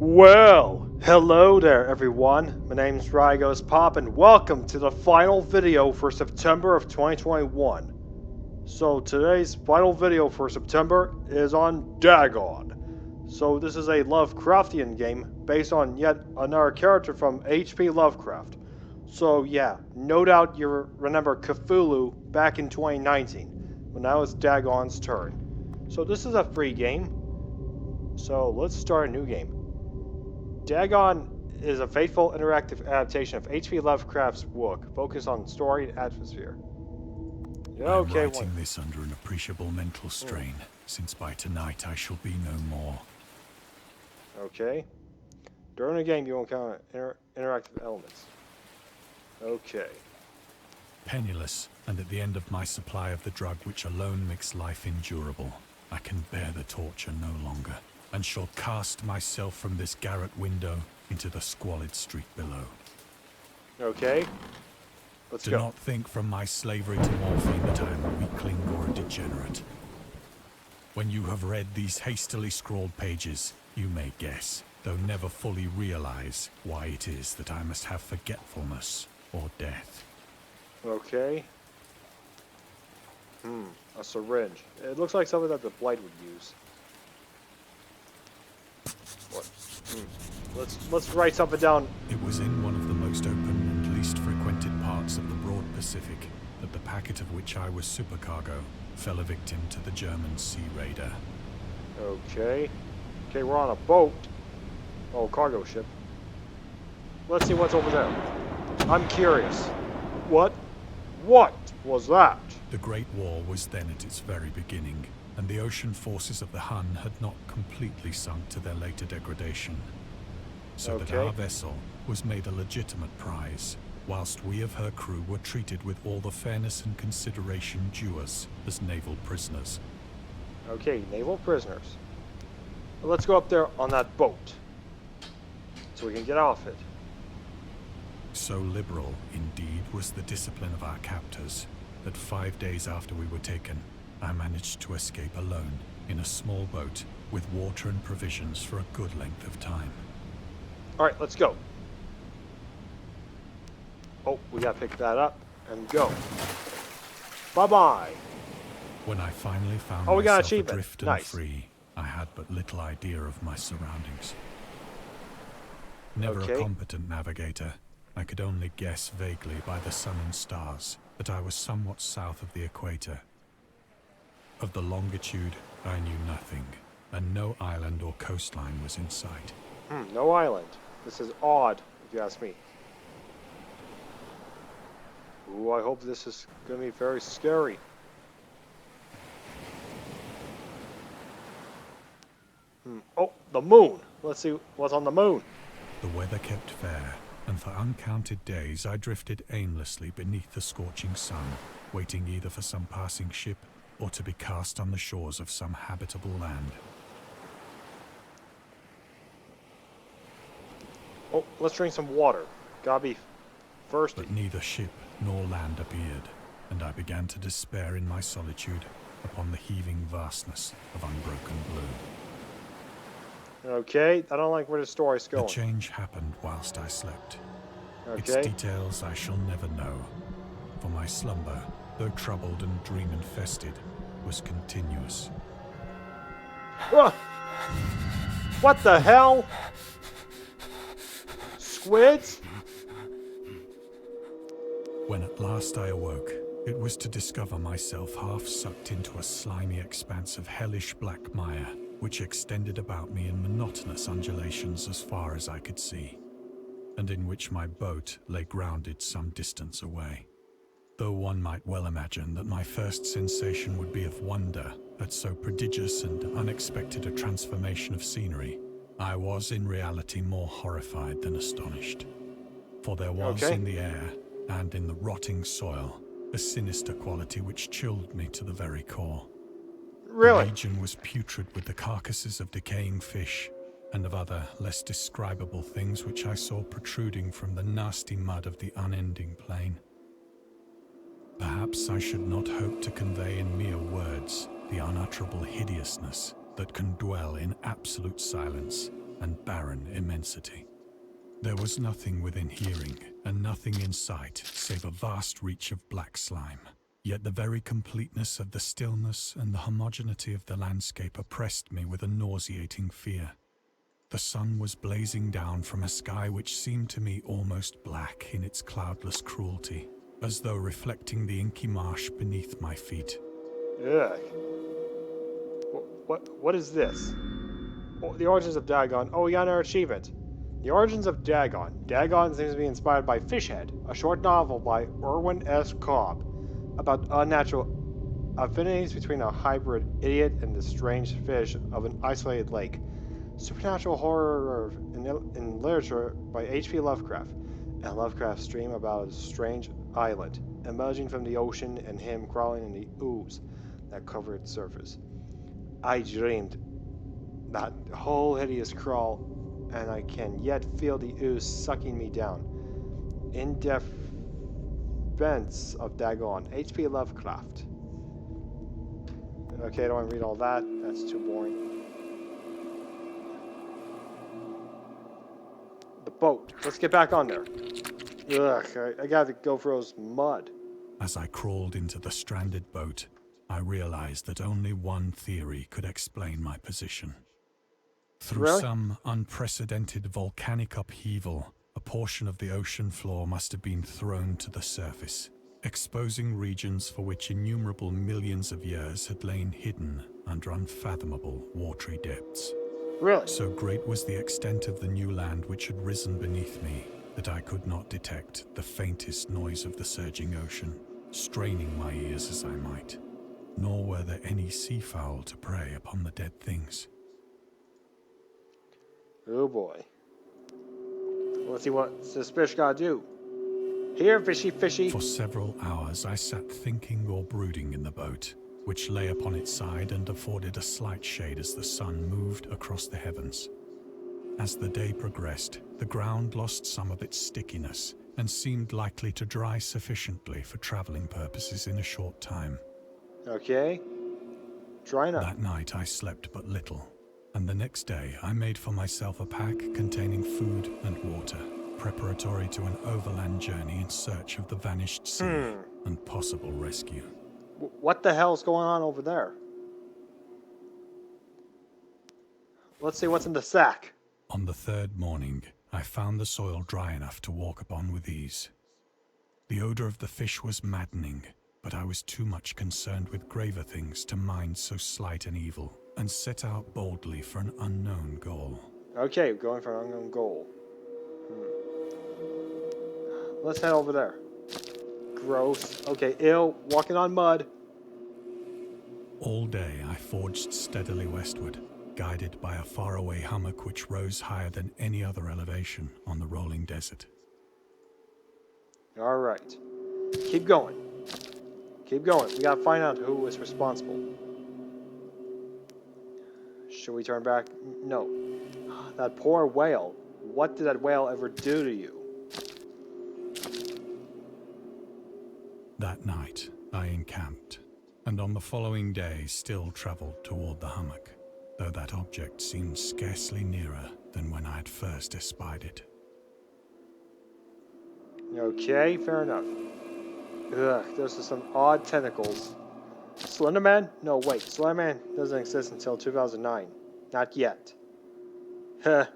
Well, hello there everyone. My name's Rygos Poppin. Welcome to the final video for September of 2021. So today's final video for September is on Dagon. So this is a Lovecraftian game based on yet another character from H.P. Lovecraft. So yeah, no doubt you remember Cthulhu back in 2019, when now it's Dagon's turn. So this is a free game. So let's start a new game. Dagon is a faithful interactive adaptation of H.P. Lovecraft's work, focused on story and atmosphere. I'm writing this under an appreciable mental strain, since by tonight I shall be no more. Okay. During the game, you will encounter interactive elements. Okay. Penniless, and at the end of my supply of the drug which alone makes life endurable, I can bear the torture no longer, and shall cast myself from this garret window into the squalid street below. Okay. Let's Do go. not think from my slavery to morphine that I am a weakling or a degenerate. When you have read these hastily scrawled pages, you may guess, though never fully realize, why it is that I must have forgetfulness or death. Okay. A syringe. It looks like something that the Blight would use. What? Let's write something down. It was in one of the most open and least frequented parts of the broad Pacific that the packet of which I was supercargo fell a victim to the German sea raider. Okay. Okay, we're on a boat. Oh, cargo ship. Let's see what's over there. I'm curious. What was that? The Great War was then at its very beginning, and the ocean forces of the Hun had not completely sunk to their later degradation. So that our vessel was made a legitimate prize, whilst we of her crew were treated with all the fairness and consideration due us as naval prisoners. Okay, naval prisoners. Well, let's go up there on that boat, so we can get off it. So liberal, indeed, was the discipline of our captors, that 5 days after we were taken, I managed to escape alone, in a small boat, with water and provisions for a good length of time. Alright, let's go. Oh, we gotta pick that up and go. Bye-bye. When I finally found we got myself achievement. adrift and Nice. free, I had but little idea of my surroundings. Never Okay. a competent navigator, I could only guess vaguely by the sun and stars that I was somewhat south of the equator. Of the longitude, I knew nothing, and no island or coastline was in sight. No island. This is odd, if you ask me. Ooh, I hope this is gonna be very scary. Oh, the moon. Let's see what's on the moon. The weather kept fair, and for uncounted days I drifted aimlessly beneath the scorching sun, waiting either for some passing ship or to be cast on the shores of some habitable land. Oh, let's drink some water. Gotta be thirsty. But neither ship nor land appeared, and I began to despair in my solitude upon the heaving vastness of unbroken blue. Okay, I don't like where the story's The going. change happened whilst I slept. Its Okay. details I shall never know, for my slumber, though troubled and dream-infested, was continuous. Ah! What the hell? Squids? When at last I awoke, it was to discover myself half sucked into a slimy expanse of hellish black mire, which extended about me in monotonous undulations as far as I could see, and in which my boat lay grounded some distance away. Though one might well imagine that my first sensation would be of wonder at so prodigious and unexpected a transformation of scenery, I was in reality more horrified than astonished. For there was in the air, and in the rotting soil, a sinister quality which chilled me to the very core. Really? The region was putrid with the carcasses of decaying fish, and of other, less describable things which I saw protruding from the nasty mud of the unending plain. Perhaps I should not hope to convey in mere words the unutterable hideousness that can dwell in absolute silence and barren immensity. There was nothing within hearing, and nothing in sight, save a vast reach of black slime. Yet the very completeness of the stillness and the homogeneity of the landscape oppressed me with a nauseating fear. The sun was blazing down from a sky which seemed to me almost black in its cloudless cruelty, as though reflecting the inky marsh beneath my feet. Ugh. What is this? Oh, the Origins of Dagon. Oh, we got our achievement. The Origins of Dagon. Dagon seems to be inspired by Fishhead, a short novel by Erwin S. Cobb about unnatural affinities between a hybrid idiot and the strange fish of an isolated lake. Supernatural horror in literature by H.P. Lovecraft, and Lovecraft's dream about a strange island emerging from the ocean and him crawling in the ooze that covered its surface. I dreamed that whole hideous crawl, and I can yet feel the ooze sucking me down. In defense of Dagon, H.P. Lovecraft. Okay, I don't want to read all that. That's too boring. The boat. Let's get back on there. Ugh, I gotta go for those mud. As I crawled into the stranded boat, I realized that only one theory could explain my position. Through some unprecedented volcanic upheaval, a portion of the ocean floor must have been thrown to the surface, exposing regions for which innumerable millions of years had lain hidden under unfathomable watery depths. Really? So great was the extent of the new land which had risen beneath me that I could not detect the faintest noise of the surging ocean, straining my ears as I might. Nor were there any seafowl to prey upon the dead things. Oh boy. Let's see what this fish gotta do. Here, fishy, fishy. For several hours I sat thinking or brooding in the boat, which lay upon its side and afforded a slight shade as the sun moved across the heavens. As the day progressed, the ground lost some of its stickiness and seemed likely to dry sufficiently for traveling purposes in a short time. Okay. Drying up. That night I slept but little, and the next day I made for myself a pack containing food and water, preparatory to an overland journey in search of the vanished sea and possible rescue. What the hell's going on over there? Let's see what's in the sack. On the third morning, I found the soil dry enough to walk upon with ease. The odor of the fish was maddening, but I was too much concerned with graver things to mind so slight an evil, and set out boldly for an unknown goal. Okay, going for an unknown goal. Let's head over there. Gross. Okay, ill. Walking on mud. All day I forged steadily westward, guided by a faraway hummock which rose higher than any other elevation on the rolling desert. Alright. Keep going. Keep going. We gotta find out who was responsible. Should we turn back? No. That poor whale. What did that whale ever do to you? That night, I encamped, and on the following day still traveled toward the hummock, though that object seemed scarcely nearer than when I had first espied it. Okay, fair enough. Ugh, those are some odd tentacles. Slenderman? No, wait. Slenderman doesn't exist until 2009. Not yet. Huh.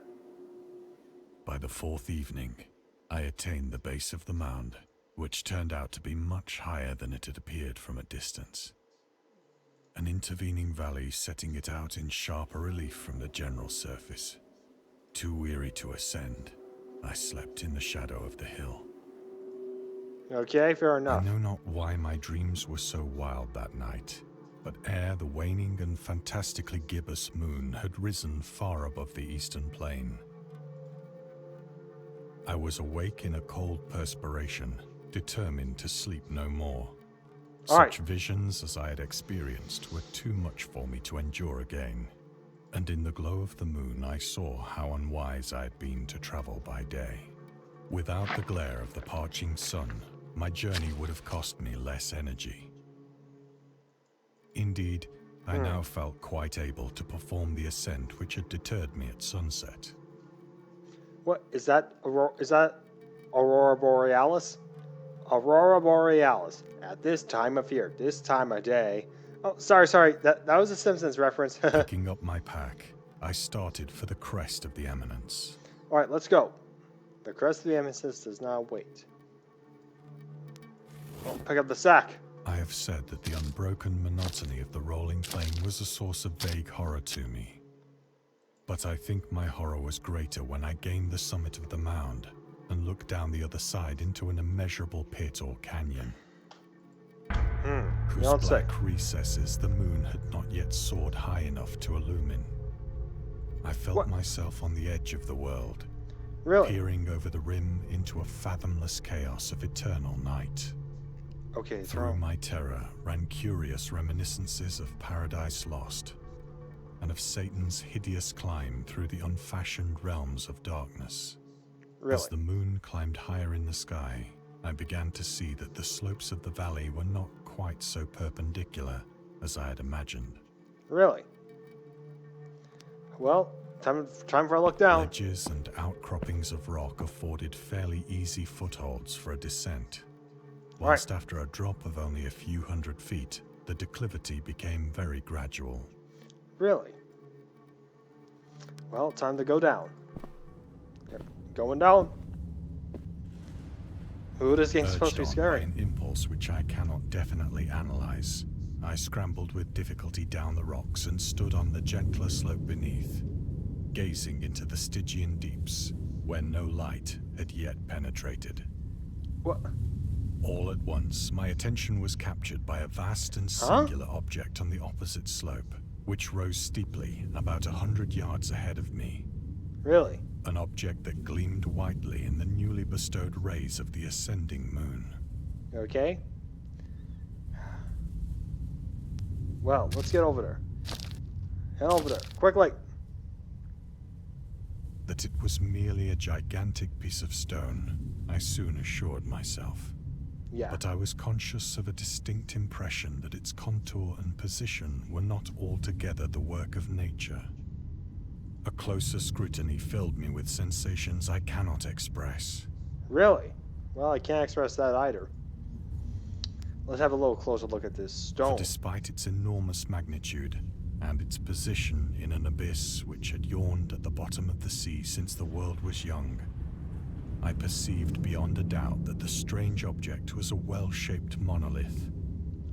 By the fourth evening, I attained the base of the mound, which turned out to be much higher than it had appeared from a distance. An intervening valley setting it out in sharper relief from the general surface. Too weary to ascend, I slept in the shadow of the hill. Okay, fair enough. I know not why my dreams were so wild that night, but ere the waning and fantastically gibbous moon had risen far above the eastern plain, I was awake in a cold perspiration, determined to sleep no more. Such visions as I had experienced were too much for me to endure again, and in the glow of the moon I saw how unwise I had been to travel by day. Without the glare of the parching sun, my journey would have cost me less energy. Indeed, I now felt quite able to perform the ascent which had deterred me at sunset. What is that? Is that Aurora Borealis? Aurora Borealis. At this time of year, this time of day. Oh, sorry. That was a Simpsons reference. Picking up my pack, I started for the crest of the eminence. All right, let's go. The crest of the eminence does not wait. Oh, pick up the sack. I have said that the unbroken monotony of the rolling plain was a source of vague horror to me. But I think my horror was greater when I gained the summit of the mound and looked down the other side into an immeasurable pit or canyon, whose black recesses the moon had not yet soared high enough to illumine. I felt myself on the edge of the world, peering over the rim into a fathomless chaos of eternal night. Okay, through my terror ran curious reminiscences of Paradise Lost, and of Satan's hideous climb through the unfashioned realms of darkness. As the moon climbed higher in the sky, I began to see that the slopes of the valley were not quite so perpendicular as I had imagined. Really? Well, time for a look down. Ledges and outcroppings of rock afforded fairly easy footholds for a descent. Whilst after a drop of only a few hundred feet, the declivity became very gradual. Really? Well, time to go down. Yep, going down. Ooh, this game's supposed to be scary. By an impulse which I cannot definitely analyze, I scrambled with difficulty down the rocks and stood on the gentler slope beneath, gazing into the Stygian deeps, where no light had yet penetrated. What? All at once, my attention was captured by a vast and singular object on the opposite slope, which rose steeply about 100 yards ahead of me. Really? An object that gleamed whitely in the newly bestowed rays of the ascending moon. Okay. Well, let's get over there. Head over there, quickly. That it was merely a gigantic piece of stone, I soon assured myself. Yeah. But I was conscious of a distinct impression that its contour and position were not altogether the work of nature. A closer scrutiny filled me with sensations I cannot express. Really? Well, I can't express that either. Let's have a little closer look at this stone. For despite its enormous magnitude and its position in an abyss which had yawned at the bottom of the sea since the world was young, I perceived beyond a doubt that the strange object was a well-shaped monolith.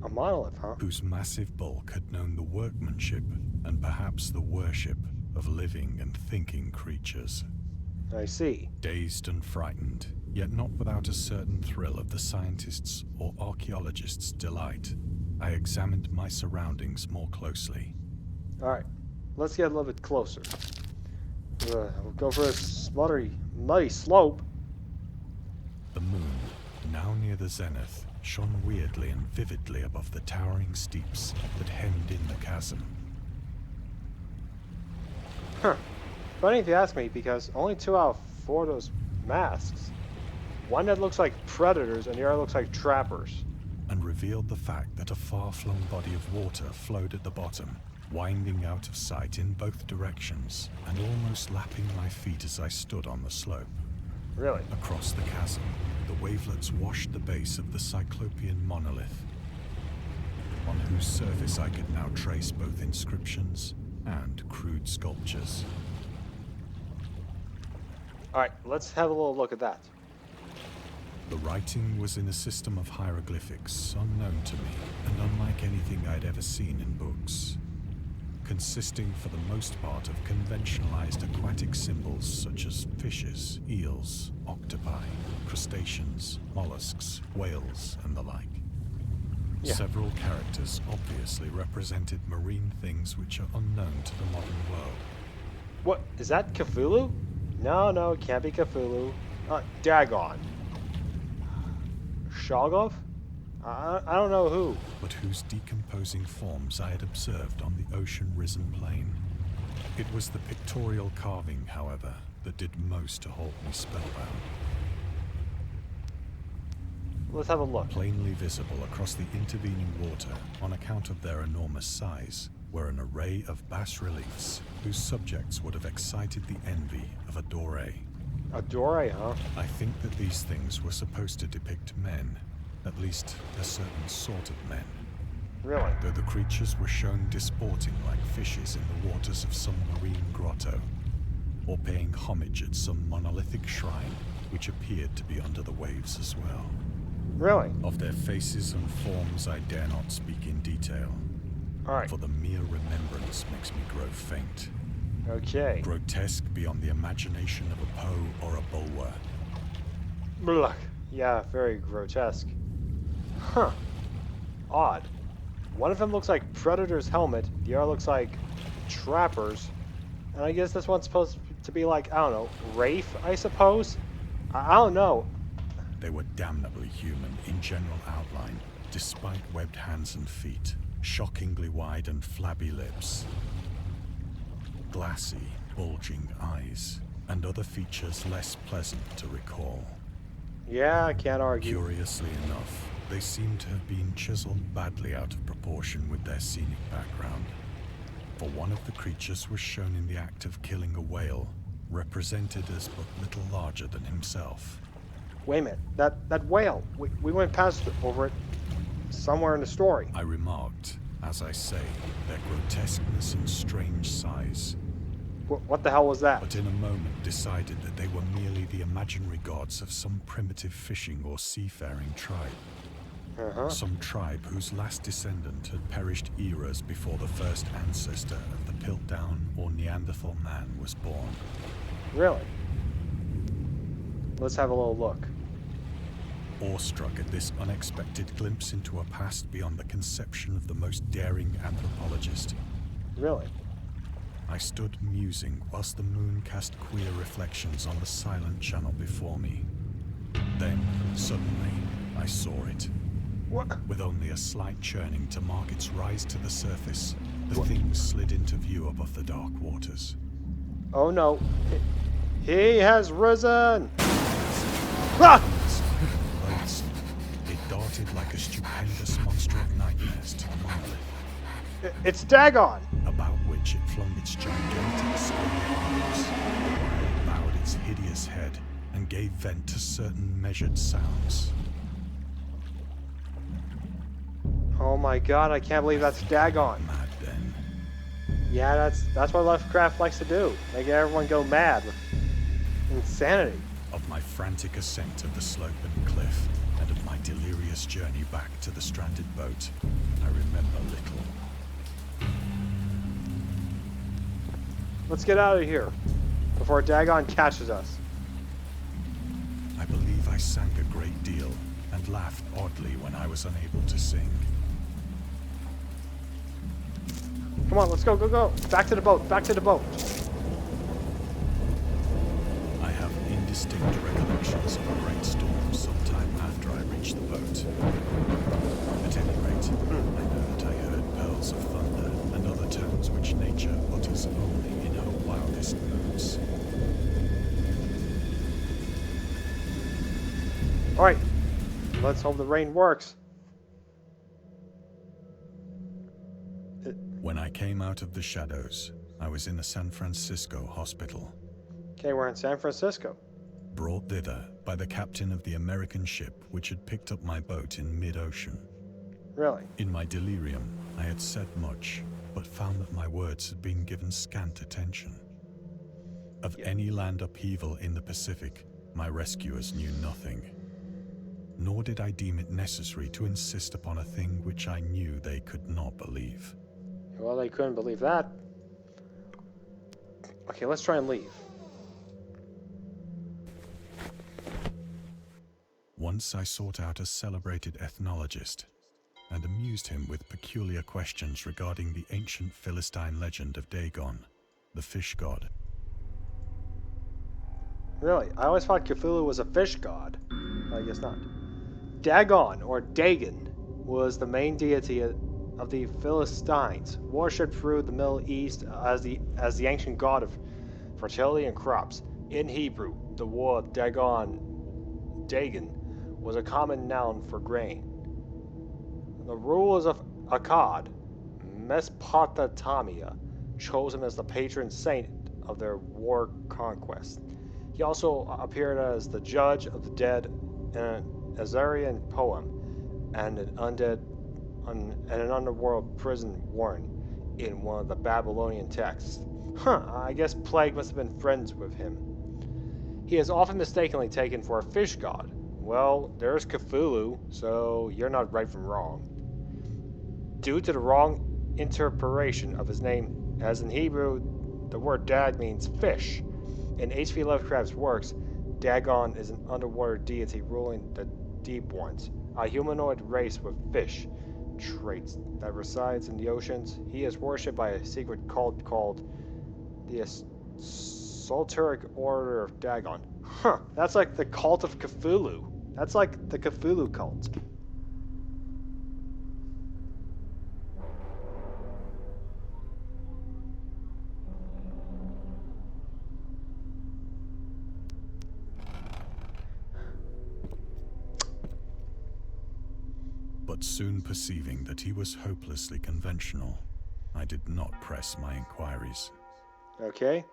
A monolith, huh? Whose massive bulk had known the workmanship and perhaps the worship of living and thinking creatures. I see. Dazed and frightened, yet not without a certain thrill of the scientist's or archaeologist's delight, I examined my surroundings more closely. Alright, let's get a little bit closer. We'll go for a muddy slope. The moon, now near the zenith, shone weirdly and vividly above the towering steeps that hemmed in the chasm. Funny if you ask me, because only 2 out of 4 of those masks, one that looks like predators and the other looks like trappers. And revealed the fact that a far-flung body of water flowed at the bottom, winding out of sight in both directions and almost lapping my feet as I stood on the slope. Really? Across the chasm, the wavelets washed the base of the Cyclopean monolith, on whose surface I could now trace both inscriptions and crude sculptures. Alright, let's have a little look at that. The writing was in a system of hieroglyphics unknown to me and unlike anything I'd ever seen in books, consisting for the most part of conventionalized aquatic symbols such as fishes, eels, octopi, crustaceans, mollusks, whales, and the like. Yeah. Several characters obviously represented marine things which are unknown to the modern world. What? Is that Cthulhu? No, it can't be Cthulhu. Dagon. Shoggoth? I don't know who. But whose decomposing forms I had observed on the ocean-risen plain. It was the pictorial carving, however, that did most to hold me spellbound. Let's have a look. Plainly visible across the intervening water, on account of their enormous size, were an array of bas-reliefs whose subjects would have excited the envy of a doré. A doré, huh? I think that these things were supposed to depict men, at least a certain sort of men. Really? Though the creatures were shown disporting like fishes in the waters of some marine grotto, or paying homage at some monolithic shrine which appeared to be under the waves as well. Really? Of their faces and forms I dare not speak in detail, Alright. for the mere remembrance makes me grow faint. Okay. Grotesque beyond the imagination of a Poe or a Bulwer. Blah. Yeah, very grotesque. Huh. Odd. One of them looks like Predator's helmet, the other looks like Trapper's. And I guess this one's supposed to be like, I don't know, Wraith, I suppose? I don't know. They were damnably human in general outline, despite webbed hands and feet, shockingly wide and flabby lips, glassy, bulging eyes, and other features less pleasant to recall. Yeah, I can't argue. Curiously enough, they seem to have been chiseled badly out of proportion with their scenic background. For one of the creatures was shown in the act of killing a whale, represented as but little larger than himself. Wait a minute, that whale, we went past over it somewhere in the story. I remarked, as I say, their grotesqueness and strange size, What the hell was that? but in a moment decided that they were merely the imaginary gods of some primitive fishing or seafaring tribe. Some tribe whose last descendant had perished eras before the first ancestor of the Piltdown or Neanderthal man was born. Really? Let's have a little look. Awestruck at this unexpected glimpse into a past beyond the conception of the most daring anthropologist, Really? I stood musing whilst the moon cast queer reflections on the silent channel before me. Then, suddenly, I saw it. What? With only a slight churning to mark its rise to the surface, the thing slid into view above the dark waters. Oh no. He has risen! Ah! Loathsome, it darted like a stupendous monster of nightmares to the monolith, It's Dagon! about which it flung its gigantic scaly arms, while it bowed its hideous head and gave vent to certain measured sounds. Oh my god, I can't believe that's Dagon. Mad then. Yeah, that's what Lovecraft likes to do. Make everyone go mad with insanity. Of my frantic ascent of the sloping cliff and of my delirious journey back to the stranded boat, I remember little. Let's get out of here before Dagon catches us. I believe I sang a great deal and laughed oddly when I was unable to sing. Come on, let's go, go, go. Back to the boat, back to the boat. I have indistinct recollections of a great storm sometime after I reached the boat. At any rate, I know that I heard pearls of thunder and other tones which nature utters only in her wildest moods. Alright, let's hope the rain works. When I came out of the shadows, I was in a San Francisco hospital, Okay, we're in San Francisco. brought thither by the captain of the American ship which had picked up my boat in mid-ocean. Really? In my delirium, I had said much, but found that my words had been given scant attention. Of any land upheaval in the Pacific, my rescuers knew nothing. Nor did I deem it necessary to insist upon a thing which I knew they could not believe. Well, they couldn't believe that. Okay, let's try and leave. Once I sought out a celebrated ethnologist and amused him with peculiar questions regarding the ancient Philistine legend of Dagon, the fish god. Really? I always thought Cthulhu was a fish god. I guess not. Dagon, or Dagon, was the main deity of the Philistines, worshipped through the Middle East as the ancient god of fertility and crops. In Hebrew, the word Dagon was a common noun for grain. The rulers of Akkad, Mesopotamia chose him as the patron saint of their war conquest. He also appeared as the judge of the dead in an Azarian poem and an underworld prison warden in one of the Babylonian texts. I guess Plague must have been friends with him. He is often mistakenly taken for a fish god. Well, there's Cthulhu, so you're not right from wrong. Due to the wrong interpretation of his name, as in Hebrew, the word Dag means fish. In H.P. Lovecraft's works, Dagon is an underwater deity ruling the deep ones, a humanoid race with fish traits that resides in the oceans. He is worshipped by a secret cult called the Esoteric Order of Dagon. That's like the cult of Cthulhu. That's like the Cthulhu cult. But soon perceiving that he was hopelessly conventional, I did not press my inquiries. Okay.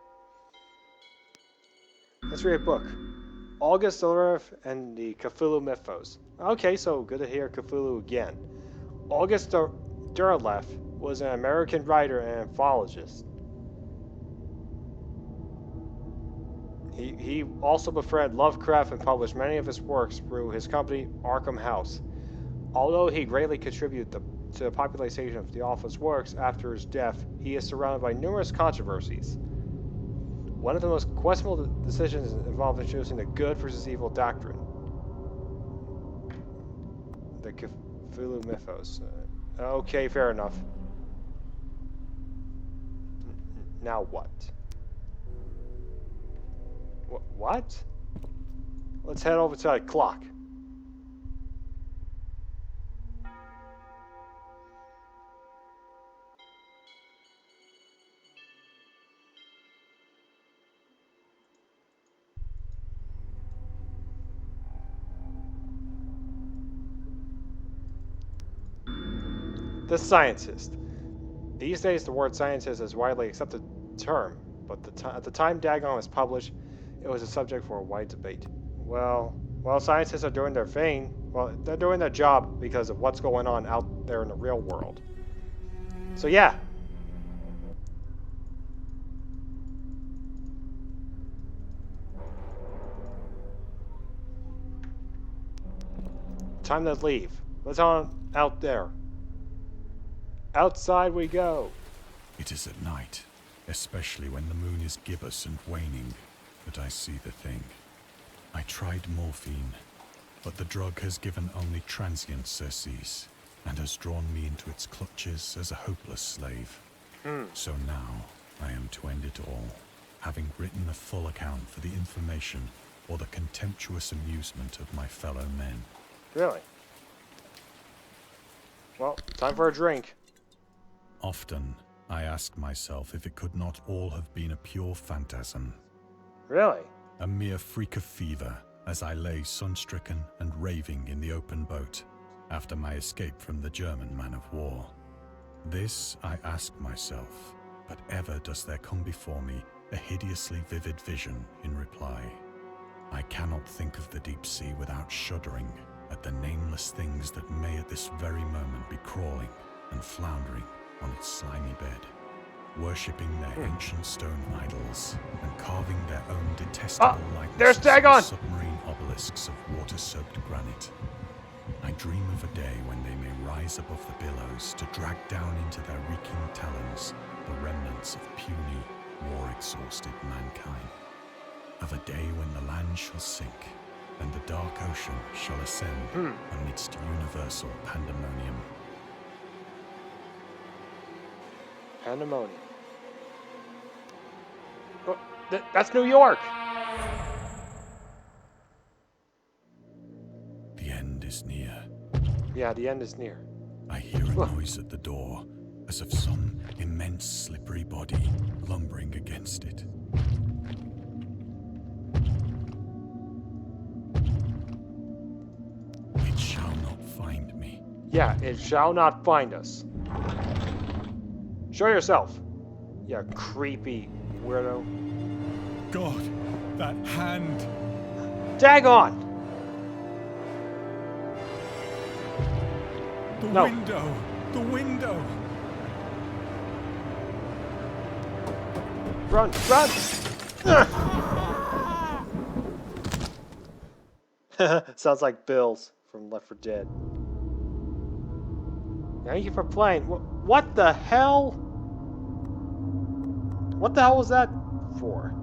Let's read a book. August Derleth and the Cthulhu Mythos. Okay, so good to hear Cthulhu again. August Derleth was an American writer and anthologist. He also befriended Lovecraft and published many of his works through his company Arkham House. Although he greatly contributed to the popularization of the author's works after his death, he is surrounded by numerous controversies. One of the most questionable decisions involved introducing the good versus evil doctrine. The Cthulhu Mythos. Okay, fair enough. Now what? What? Let's head over to that clock. The scientist. These days, the word scientist is a widely accepted term, but at the time Dagon was published, it was a subject for a wide debate. Well, scientists are doing their thing. Well, they're doing their job because of what's going on out there in the real world. So yeah. Time to leave. Let's on out there. Outside we go. It is at night, especially when the moon is gibbous and waning, that I see the thing. I tried morphine, but the drug has given only transient surcease, and has drawn me into its clutches as a hopeless slave. So now, I am to end it all, having written a full account for the information or the contemptuous amusement of my fellow men. Really? Well, time for a drink. Often, I ask myself if it could not all have been a pure phantasm. Really? A mere freak of fever, as I lay sun-stricken and raving in the open boat, after my escape from the German man of war. This I ask myself, but ever does there come before me a hideously vivid vision in reply. I cannot think of the deep sea without shuddering at the nameless things that may at this very moment be crawling and floundering on its slimy bed, worshipping their ancient stone idols and carving their own detestable there's likenesses Dagon! of submarine obelisks of water-soaked granite. I dream of a day when they may rise above the billows to drag down into their reeking talons the remnants of puny, war-exhausted mankind. Of a day when the land shall sink and the dark ocean shall ascend amidst universal pandemonium. Pandemonium. Oh, that's New York! The end is near. Yeah, the end is near. I hear a noise at the door, as of some immense slippery body lumbering against it. It shall not find me. Yeah, it shall not find us. Show yourself. You creepy weirdo. God, that hand! Dagon! The No. window! The window! Run! Run! Sounds like Bill's from Left 4 Dead. Thank you for playing. What the hell? What the hell was that for?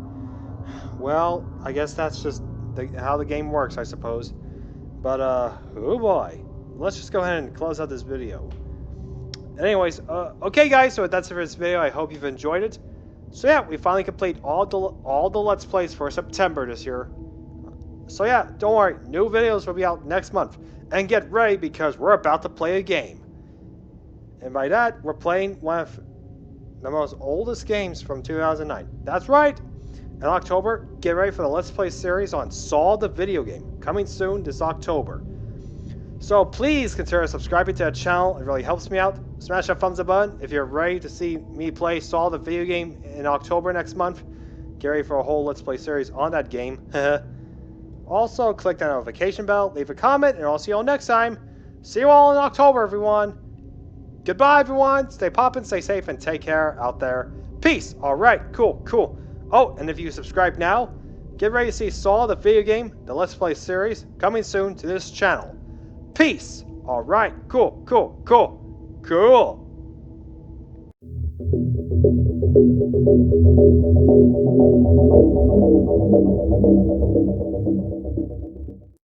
Well, I guess that's just how the game works, I suppose. But, oh boy. Let's just go ahead and close out this video. Anyways, okay guys, so that's it for this video. I hope you've enjoyed it. So yeah, we finally complete all the Let's Plays for September this year. So yeah, don't worry, new videos will be out next month. And get ready because we're about to play a game. And by that, we're playing one of the most oldest games from 2009. That's right! In October, get ready for the Let's Play series on Saw the video game, coming soon this October. So please consider subscribing to the channel, it really helps me out. Smash that thumbs up button if you're ready to see me play Saw the video game in October next month. Get ready for a whole Let's Play series on that game. Also, click that notification bell, leave a comment, and I'll see you all next time. See you all in October, everyone. Goodbye, everyone. Stay poppin', stay safe, and take care out there. Peace. All right, cool. Oh, and if you subscribe now, get ready to see Saw the video game, the Let's Play series, coming soon to this channel. Peace. All right, cool.